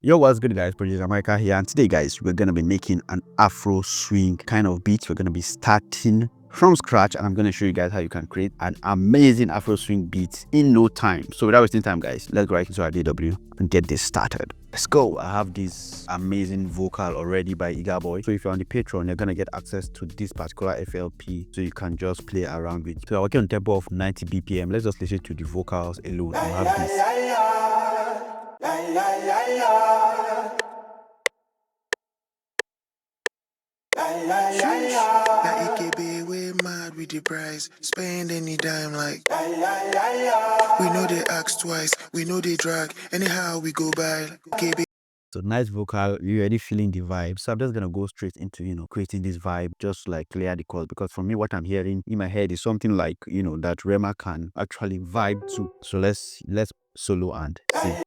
Yo, what's good, guys? Producer Mykah here, and today, guys, we're gonna be making an Afro swing kind of beat. We're gonna be starting from scratch, and I'm gonna show you guys how you can create an amazing Afro swing beat in no time. So, without wasting time, guys, let's go right into our DW and get this started. Let's go. I have this amazing vocal already by Iga Boy. So if you're on the Patreon, you're gonna get access to this particular FLP, so you can just play around with. So I'm working on tempo of 90 BPM. Let's just listen to the vocals alone. I have this. That EKB, we mad with the price. Spend any dime like. We know they ask twice, we know they drag. Anyhow we go by. EKB. So nice vocal, you're already feeling the vibe. So I'm just gonna go straight into creating this vibe, just like clear the chords, because for me what I'm hearing in my head is something like that Rema can actually vibe to. So let's solo and sing.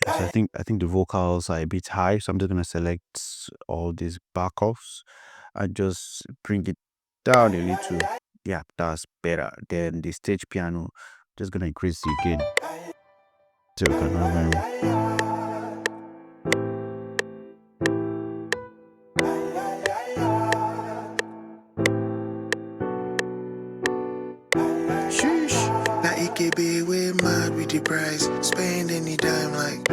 Yeah, so I think the vocals are a bit high, so I'm just gonna select all these back offs and just bring it down a little. Yeah, that's better. Then the stage piano, just gonna increase the gain so we can have That EKB, we mad with the price. Spend any dime like.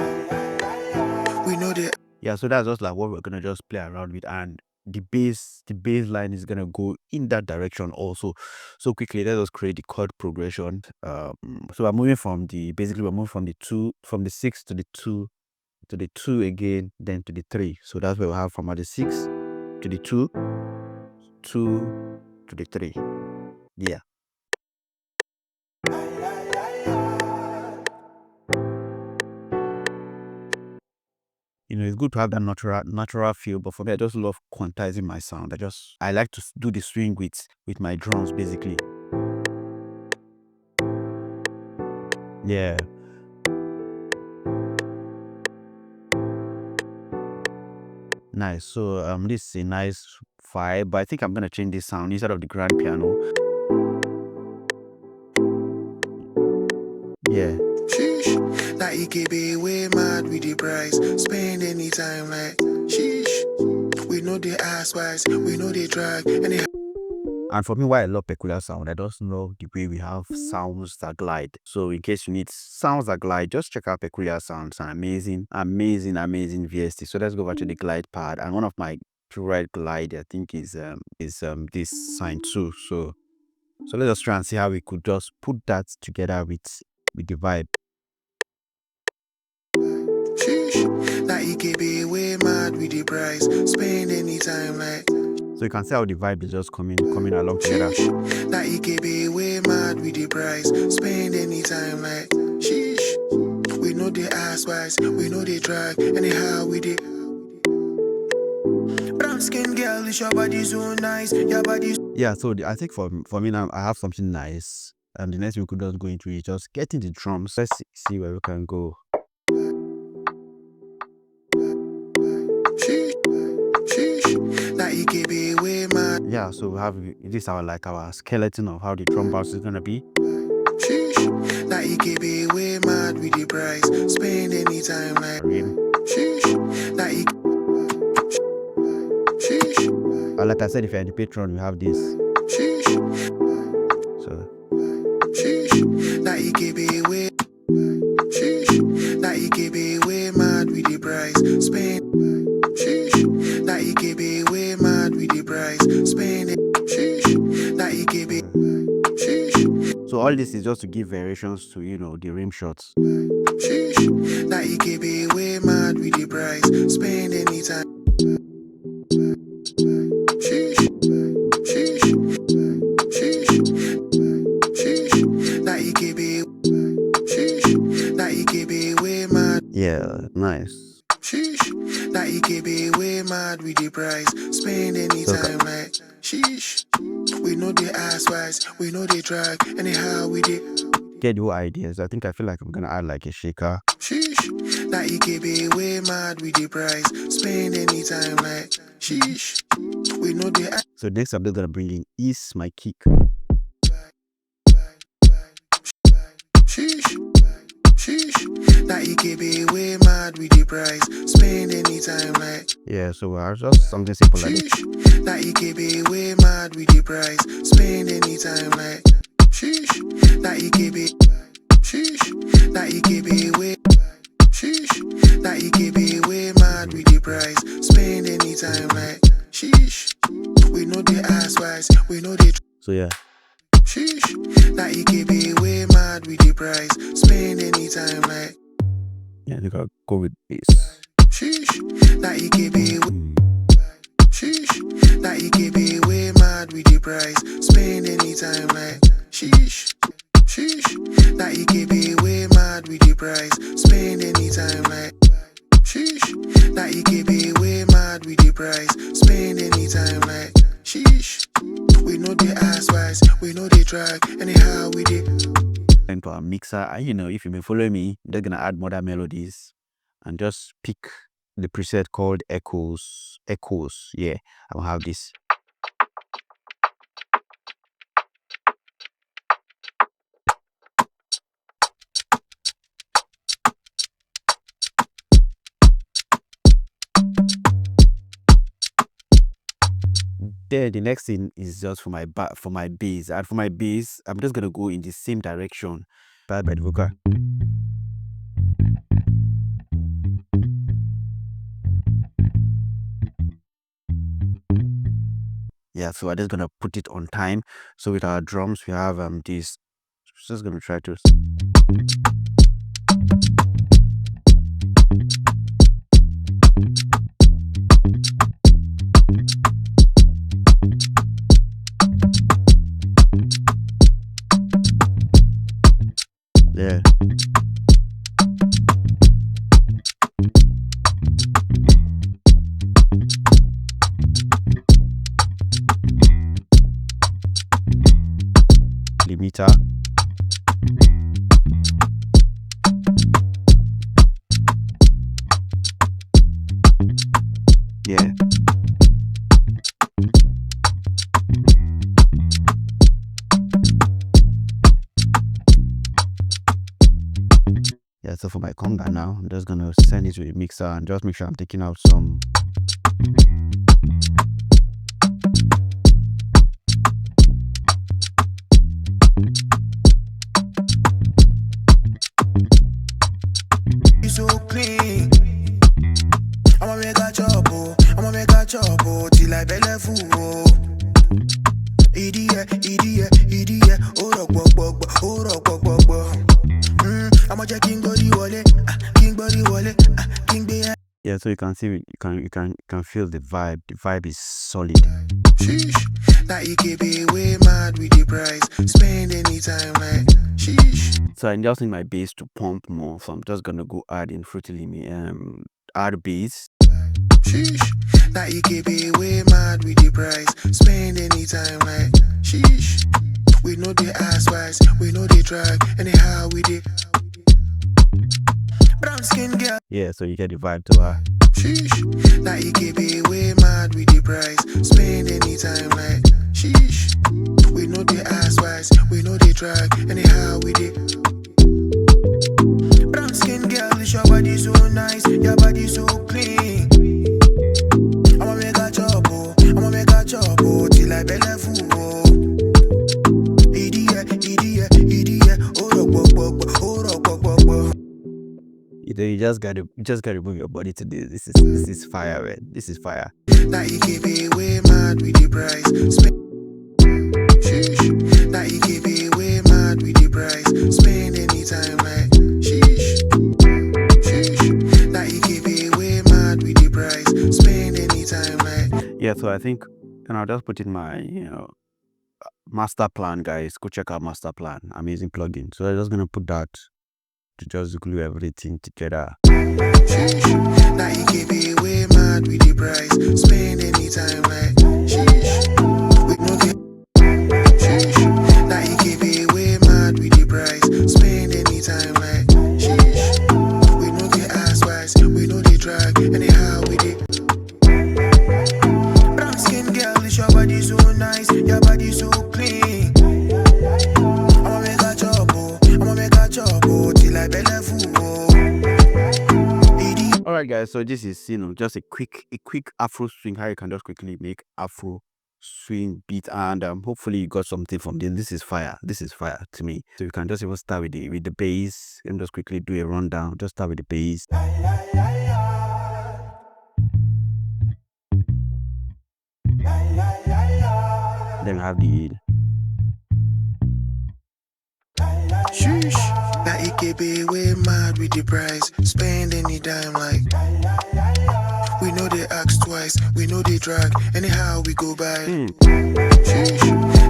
We know they. Yeah, so that's just like what we're gonna just play around with, and the bass line is gonna go in that direction also. So quickly, let us create the chord progression. So we're moving from the from the 6 to the 2 to the 2 again, then to the 3. So that's where we have from the 6 to the 2, 2 to the 3. Yeah. It's good to have that natural feel, but for me, I just love quantizing my sound. I like to do the swing with my drums, basically. Yeah. Nice. So this is a nice vibe, but I think I'm gonna change this sound instead of the grand piano. Yeah. Sheesh. That EKB, we mad with the price. Spend any time like. Sheesh. We know they ask twice, we know they drag. Anyhow. And for me, why I love peculiar sound, I just love the way we have sounds that glide. So in case you need sounds that glide, just check out peculiar sounds. An amazing VST. So let's go over to the glide pad. And one of my favorite glide, I think, is this sign too. So let's just try and see how we could just put that together with the vibe. Sheesh. That EKB, we mad with the price. Spend any time like. So you can see how the vibe is just coming along together. That EKB, we mad with the price. Spend any time like. Sheesh. We know they ask twice, we know they drag. Anyhow we did. Brown skin girl, is your body so nice. Your body. Yeah, so I think for me now, I have something nice. And the next we could just go into is just getting the drums. Let's see where we can go. Yeah, so we have this our skeleton of how the drum bass is gonna be. That EKB, we mad with the price. Spend any time like. Like I said, if you're in the Patreon, we have this. So that EKB, we. That EKB, we mad with the price. Spend. That EKB, we mad with the price. Spend it. That EKB. So all this is just to give variations to the rim shots. That EKB, we mad with the price. Spend any time. That EKB. That EKB, we mad. Yeah, nice. That EKB, we mad with the price. Spend any time like. Sheesh. We know they ask twice, we know they drag. Anyhow we did. Get your ideas. I feel like I'm gonna add like a shaker. Sheesh. That EKB, we mad with the price. Spend any time like. Sheesh. We know they ask. So next I'm just gonna bring in is my kick. Sheesh. Sheesh. That mad with the price. Spend anytime like. Yeah, so just something simple like this. Sheesh. Now EKB way mad with the price. Spend anytime like. Sheesh. Now EKB. Sheesh. Now EKB way. Sheesh. Now EKB way mad with the price. Spend anytime like. Sheesh. We know the ass wise. We know the. So yeah. Sheesh. Now EKB way mad with the price. Spend anytime like. Yeah, you gotta go with bass. Sheesh. Now EKB. Sheesh. Now EKB way mad with the price. Spend anytime like. Sheesh. Sheesh. Now EKB way mad with the price. Spend anytime like. Sheesh. Now EKB way mad with the price. Spend anytime like. Sheesh. We know the ass wise. We know the track. Anyhow we did. Into our mixer, and you know, if you've been following me, they're gonna add modern melodies and just pick the preset called echoes. Yeah, I'll have this. Then the next thing is just for my bass, and for my bass I'm just gonna go in the same direction by the vocal. Yeah, so I'm just gonna put it on time. So with our drums we have this. Just gonna try to. Yeah. Limiter. Yeah. Yeah, so for my conga now, I'm just gonna send it to the mixer and just make sure I'm taking out some. So clean. I'ma make a chop, till I belly full. Idiot, oh rock, I'ma check king body wallet, king be. Yeah, so you can see, you can feel the vibe. The vibe is solid. Sheesh. Now EKB way mad with the price. Spend anytime like. Sheesh. So I just need my bass to pump more, so I'm just gonna go add in Fruity add bass. Sheesh. Now EKB way mad with the price. Spend anytime like. Sheesh. We know the ass wise. We know the track. Anyhow we did. Brown skin girl. Yeah, so you get the vibe to her. Sheesh. Now EKB way mad with the price. Spend anytime like. Sheesh. We know the ass wise. We know the track. Anyhow we did. Brown skin girl, your body so nice. Your body so clean. I'ma make a chop, till I belly full. Idiot, oh rock. You just gotta move your body to this. This is fire, man. This is fire. Now EKB way mad with the price. Sheesh. Now EKB way mad with the price. Spend anytime like. Sheesh. Now EKB way mad with the price. Spend anytime like. Yeah, so I think, and I'll just put in my master plan, guys. Go check out master plan. Amazing plugin. So I'm just gonna put that to just glue everything together. Sheesh. Now EKB way mad with the price. Spend anytime like. Sheesh. We know the. Sheesh. Now EKB way mad with the price. Spend anytime like. Sheesh. We know the ass wise. We know the track. Anyhow we did. Brown skin girl, your body so nice. Your body so clean. I'ma make a chop, till I belly full. Idiot. Alright guys, so this is just a quick Afro swing, how you can just quickly make Afro swing beat, and hopefully you got something from this. This is fire to me. So you can just even start with the bass and just quickly do a rundown. Just start with the bass. Then we have the Sheesh. Now it can be way mad with the price. Spend any dime like. We know they ask twice. We know they drag. Anyhow we go by. Sheesh.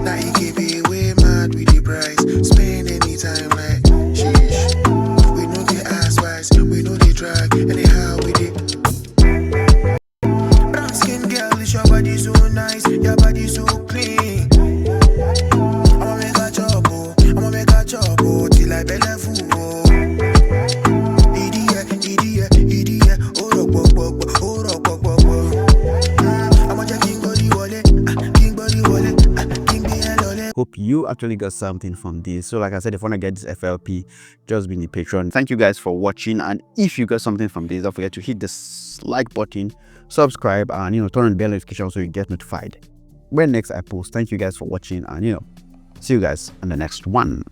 Now it can be way mad with the price. Spend any time like. Sheesh. We know they ask twice. We know they drag. Anyhow we did. Brown skin girl, is your body so nice. Your body so clean. I'ma make a chop, oh. I'ma make a chop, oh. Till I belly full, oh. Idiot, oh, rock, oh, rock, I'ma check king body wallet, king be hello. Hope you actually got something from this. So like I said, if you want to get this FLP, just be in the Patreon. Thank you guys for watching, and if you got something from this, don't forget to hit the like button, subscribe, and turn on the bell notification so you get notified when next I post. Thank you guys for watching, and see you guys in the next one.